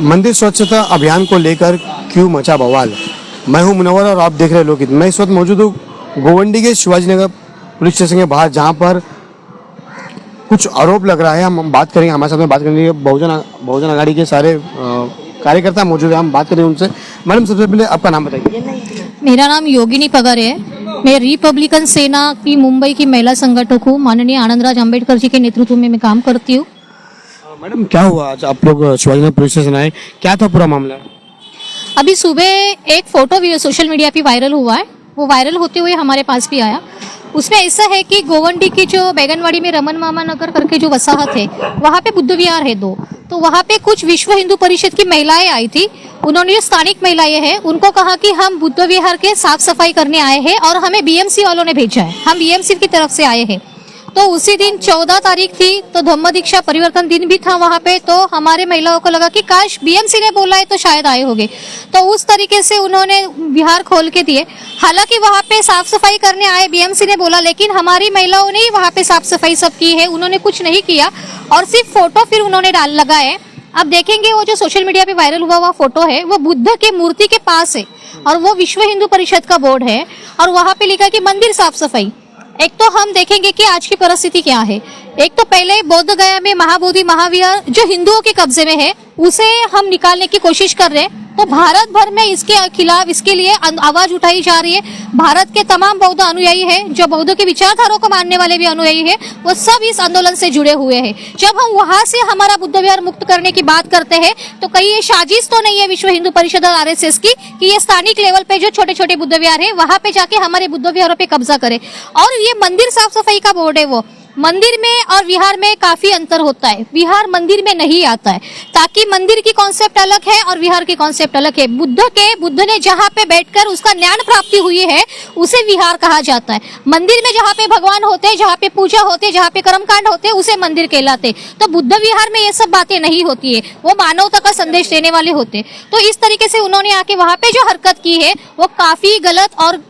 मंदिर स्वच्छता अभियान को लेकर क्यों मचा बवाल। मैं हूं मुनव्वर और आप देख रहे हैं लोकहित। मैं इस वक्त मौजूद हूं गोवंडी के शिवाजी नगर पुलिस स्टेशन के बाहर, जहां पर कुछ आरोप लग रहा है। हम बात करेंगे, हमारे साथ में बात करेंगे बहुजन आघाड़ी के सारे कार्यकर्ता मौजूद है, हम बात करेंगे उनसे। मैडम, सबसे पहले आपका नाम बताइए। मेरा नाम योगिनी पगार है। मैं रिपब्लिकन सेना की मुंबई की महिला संगठक हूँ। माननीय आनंदराज अंबेडकर जी के नेतृत्व में मैं काम करती हूँ। मैडम, क्या हुआ आज आप लोग शिवाजी नगर पुलिस स्टेशन आए, क्या था पूरा मामला? अभी सुबह एक फोटो सोशल मीडिया पे वायरल हुआ है। वो वायरल होते हुए हमारे पास भी आया। उसमें ऐसा है कि गोवंडी की जो बैगनवाड़ी में रमन मामा नगर करके जो वसाहत है, वहाँ पे बुद्ध विहार है 2। तो वहाँ पे कुछ विश्व हिंदू परिषद की महिलाएं आई थी। उन्होंने जो स्थानिक महिलाएं हैं उनको कहा कि हम बुद्ध विहार के साफ सफाई करने आए हैं और हमें बीएमसी वालों ने भेजा है, हम बीएमसी की तरफ से आए हैं। तो उसी दिन 14 तारीख थी, तो धम्म दीक्षा परिवर्तन दिन भी था वहाँ पे। तो हमारे महिलाओं को लगा कि काश बीएमसी ने बोला है तो शायद आए होंगे। तो उस तरीके से उन्होंने विहार खोल के दिए। हालांकि वहाँ पे साफ सफाई करने आए बीएमसी ने बोला, लेकिन हमारी महिलाओं ने ही वहाँ पे साफ सफाई सब की है। उन्होंने कुछ नहीं किया और सिर्फ फोटो फिर उन्होंने लगाए। अब देखेंगे वो जो सोशल मीडिया पे वायरल हुआ फोटो है, वो बुद्ध के मूर्ति के पास है और वो विश्व हिंदू परिषद का बोर्ड है और वहाँ पे लिखा है कि मंदिर साफ सफाई। एक तो हम देखेंगे कि आज की परिस्थिति क्या है। एक तो पहले बोध गया में महाबोधि महाविहार जो हिंदुओं के कब्जे में है, उसे हम निकालने की कोशिश कर रहे हैं। तो भारत भर में इसके खिलाफ, इसके लिए आवाज उठाई जा रही है। भारत के तमाम बौद्ध अनुयायी हैं, जो बौद्ध के विचारधाराओं को मानने वाले भी अनुयायी हैं, वो सब इस आंदोलन से जुड़े हुए हैं। जब हम वहां से हमारा बुद्ध विहार मुक्त करने की बात करते हैं, तो कहीं ये साजिश तो नहीं है विश्व हिंदू परिषद और आरएसएस की कि ये स्थानिक लेवल पे जो छोटे छोटे बुद्ध विहार है वहां पे जाके हमारे बुद्ध विहारों पे कब्जा करे। और ये मंदिर साफ सफाई का बोर्ड है, वो मंदिर में और विहार में काफी अंतर होता है। विहार मंदिर में नहीं आता है, ताकि मंदिर की कॉन्सेप्ट अलग है और विहार की कॉन्सेप्ट अलग है। बुद्ध ने जहाँ पे बैठकर उसका ज्ञान प्राप्ति हुई है, उसे विहार कहा जाता है। मंदिर में जहाँ पे भगवान होते हैं, जहाँ पे पूजा होते हैं, जहाँ पे कर्मकांड होते हैं, उसे मंदिर कहलाते। तो बुद्ध विहार में ये सब बातें नहीं होती है, वो मानवता का संदेश देने वाले होते। तो इस तरीके से उन्होंने आके वहाँ पे जो हरकत की है, वो काफी गलत और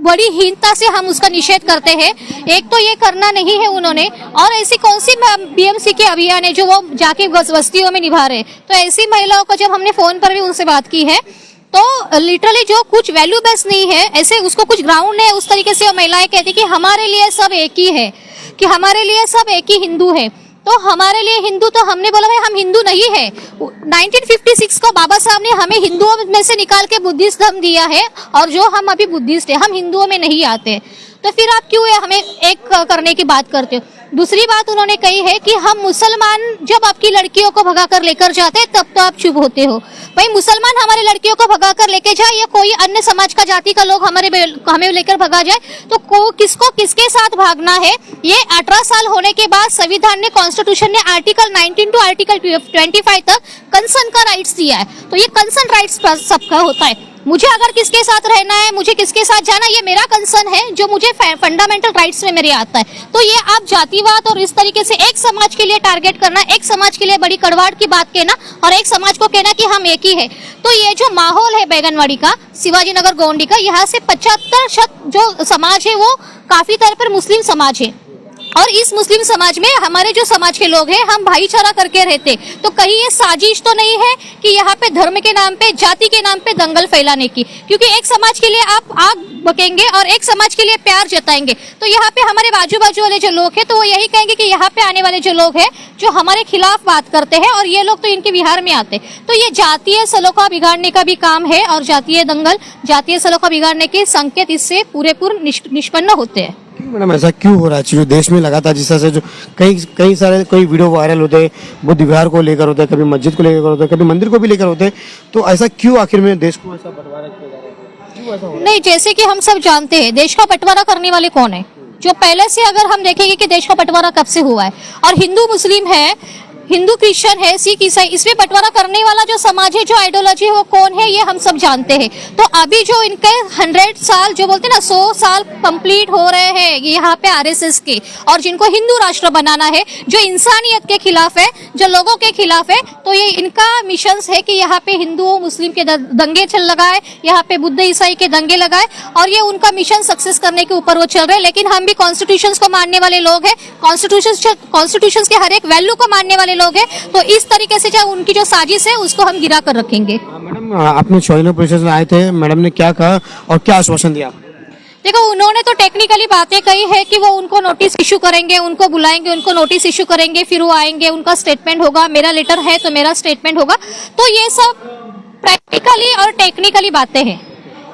बड़ी हीनता से हम उसका निषेध करते हैं। एक तो ये करना नहीं है उन्होंने, और ऐसी कौन सी बीएमसी के अभियान है जो वो जाके बस्तियों में निभा रहे। तो ऐसी महिलाओं को जब हमने फोन पर भी उनसे बात की है, तो लिटरली जो कुछ वैल्यू बेस नहीं है, ऐसे उसको कुछ ग्राउंड है, उस तरीके से वो महिलाएं कहती कि हमारे लिए सब एक ही है, कि हमारे लिए सब एक ही हिंदू है। तो हमारे लिए हिंदू, तो हमने बोला भाई हम हिंदू नहीं है। 1956 को बाबा साहब ने हमें हिंदुओं में से निकाल के बुद्धिस्ट धर्म दिया है, और जो हम अभी बुद्धिस्ट है, हम हिंदुओं में नहीं आते। तो फिर आप क्यों हमें एक करने की बात करते हो? दूसरी बात उन्होंने कही है कि हम मुसलमान जब आपकी लड़कियों को भगाकर लेकर जाते हैं तब तो आप चुप होते हो। भाई मुसलमान हमारे लड़कियों को भगाकर लेके जाए या कोई अन्य समाज का जाति का लोग हमें लेकर भगा जाए, तो किसको किसके साथ भागना है? ये 18 साल होने के बाद संविधान ने, कॉन्स्टिट्यूशन ने आर्टिकल 19 टू आर्टिकल 25 तक कंसर्न का राइट्स दिया है। तो ये कंसर्न राइट्स सबका होता है। मुझे अगर किसके साथ रहना है, मुझे किसके साथ जाना, ये मेरा कंसर्न है, जो मुझे फंडामेंटल राइट्स में मेरे आता है। तो ये आप जातिवाद और इस तरीके से एक समाज के लिए टारगेट करना, एक समाज के लिए बड़ी कड़वाहट की बात कहना और एक समाज को कहना कि हम एक ही है। तो ये जो माहौल है बैगनवाड़ी का, शिवाजी नगर गोवंडी का, यहाँ से 75% जो समाज है वो काफी तरह पर मुस्लिम समाज है। और इस मुस्लिम समाज में हमारे जो समाज के लोग हैं, हम भाईचारा करके रहते। तो कहीं ये साजिश तो नहीं है कि यहाँ पे धर्म के नाम पे, जाति के नाम पे दंगल फैलाने की? क्योंकि एक समाज के लिए आप आग बकेंगे और एक समाज के लिए प्यार जताएंगे, तो यहाँ पे हमारे बाजू बाजू वाले जो लोग हैं, तो वो यही कहेंगे कि यहाँ पे आने वाले जो लोग हैं जो हमारे खिलाफ बात करते हैं, और ये लोग तो इनके विहार में आते। तो ये जातीय सलोखा बिगाड़ने का भी काम है, और जातीय दंगल, जातीय सलोखा बिगाड़ने के संकेत इससे पूरेपूर निष्पन्न होते हैं। मैडम, ऐसा क्यों हो रहा है? जो देश में लगातार जिस तरह से जो कई सारे कोई वीडियो वायरल होते हैं, बुद्ध विहार को लेकर होते हैं, कभी मस्जिद को लेकर होते हैं, कभी मंदिर को भी लेकर होते हैं, तो ऐसा क्यों आखिर में देश को ऐसा बंटवारा किया जा रहा है? क्यों ऐसा हो रहा है? नहीं, जैसे कि हम सब जानते हैं, देश का बंटवारा करने वाले कौन है? जो पहले से, अगर हम देखेंगे कि देश का बंटवारा कब से हुआ है, और हिंदू मुस्लिम है, हिंदू क्रिश्चियन है, सिख ईसाई, इसमें बंटवारा करने वाला जो समाज है, जो आइडियोलॉजी है, वो कौन है, ये हम सब जानते हैं। तो अभी जो इनके 100 साल, जो बोलते हैं ना 100 साल कंप्लीट हो रहे हैं यहाँ पे आरएसएस के, और जिनको हिंदू राष्ट्र बनाना है, जो इंसानियत के खिलाफ है, जो लोगों के खिलाफ है, तो ये इनका मिशन है कि यहाँ पे हिंदुओं मुस्लिम के दंगे लगाए, यहाँ पे बुद्ध ईसाई के दंगे लगाए, और ये उनका मिशन सक्सेस करने के ऊपर वो चल रहे हैं। लेकिन हम भी कॉन्स्टिट्यूशन को मानने वाले लोग हैं, कॉन्स्टिट्यूशन के हर एक वैल्यू को मानने वाले लोग हैं, तो इस तरीके से जो उनकी जो साजिश है उसको हम गिरा कर रखेंगे। मैडम आपने शिवाजीनगर पुलिस स्टेशन आए थे, मैडम ने क्या कहा और क्या आश्वासन दिया? देखो, उन्होंने तो टेक्निकली बातें कही है कि वो उनको नोटिस इशू करेंगे, उनको बुलाएंगे, उनको नोटिस इशू करेंगे, फिर वो आएंगे, उनका स्टेटमेंट होगा, मेरा लेटर है तो मेरा स्टेटमेंट होगा। तो ये सब प्रैक्टिकली और टेक्निकली बातें हैं,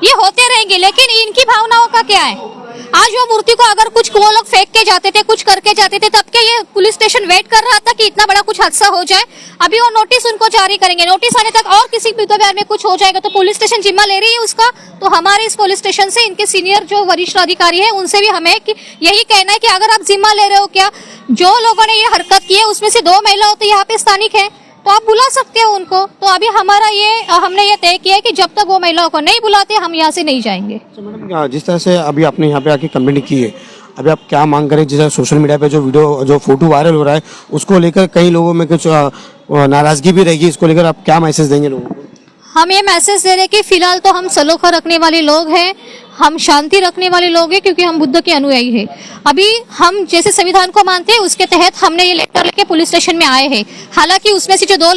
ये होते रहेंगे। लेकिन इनकी भावनाओं का क्या है? आज वो मूर्ति को अगर कुछ वो लोग फेंक के जाते थे, कुछ करके जाते थे, तब के ये पुलिस स्टेशन वेट कर रहा था कि इतना बड़ा कुछ हादसा हो जाए। अभी वो नोटिस उनको जारी करेंगे, नोटिस आने तक और किसी भी में कुछ हो जाएगा तो पुलिस स्टेशन जिम्मा ले रही है उसका। तो हमारे इस पुलिस स्टेशन से इनके सीनियर जो वरिष्ठ अधिकारी है उनसे भी हमें यही कहना है कि अगर आप जिम्मा ले रहे हो, क्या जो लोगों ने ये हरकत की है उसमें से 2 महिला तो यहाँ पे स्थानिक है, तो आप बुला सकते हो उनको। तो अभी हमने ये तय किया है कि जब तक वो महिलाओं को नहीं बुलाते हम यहाँ से नहीं जाएंगे। तो मैडम जिस तरह से अभी आपने यहाँ पे आके कंप्लेंट की है, अभी आप क्या मांग करें? जैसे सोशल मीडिया पे जो फोटो वायरल हो रहा है उसको लेकर कई लोगों में कुछ नाराजगी भी रहेगी, इसको लेकर आप क्या मैसेज देंगे लोगों को? हम ये मैसेज दे रहे हैं कि फिलहाल तो हम सलोखा रखने वाले लोग हैं, हम शांति रखने वाले लोग हैं, क्योंकि हम बुद्ध के अनुयायी हैं। अभी हम जैसे संविधान को मानते हैं उसके तहत हमने ये लेटर लेके पुलिस स्टेशन में आए हैं। हालांकि उसमें से जो 2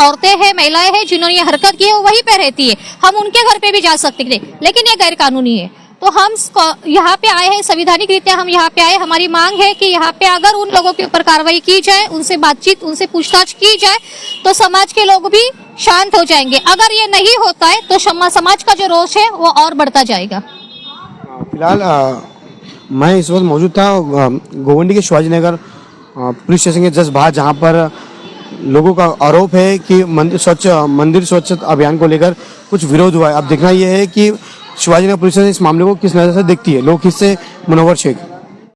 औरतें हैं, महिलाएं हैं जिन्होंने ये हरकत की है, वो वहीं पे रहती है, हम उनके घर पे भी जा सकते थे, लेकिन ये गैर कानूनी है। तो हम यहाँ पे आए हैं, संविधानिक रीत्या हम यहाँ पे आए। हमारी मांग है कि यहाँ पे अगर उन लोगों के ऊपर कार्रवाई की जाए, उनसे बातचीत, उनसे पूछताछ की जाए, तो समाज के लोग भी शांत हो जाएंगे। अगर ये नहीं होता है तो समाज का जो रोष है वो और बढ़ता जाएगा। फिलहाल मैं इस वक्त मौजूद था गोवंडी के शिवाजीनगर पुलिस स्टेशन के जस्ट बाहर, जहाँ पर लोगों का आरोप है कि मंदिर स्वच्छ अभियान को लेकर कुछ विरोध हुआ है। अब देखना यह है कि शिवाजीनगर पुलिस स्टेशन इस मामले को किस नज़र से देखती है। लोग इससे मुनव्वर शेख।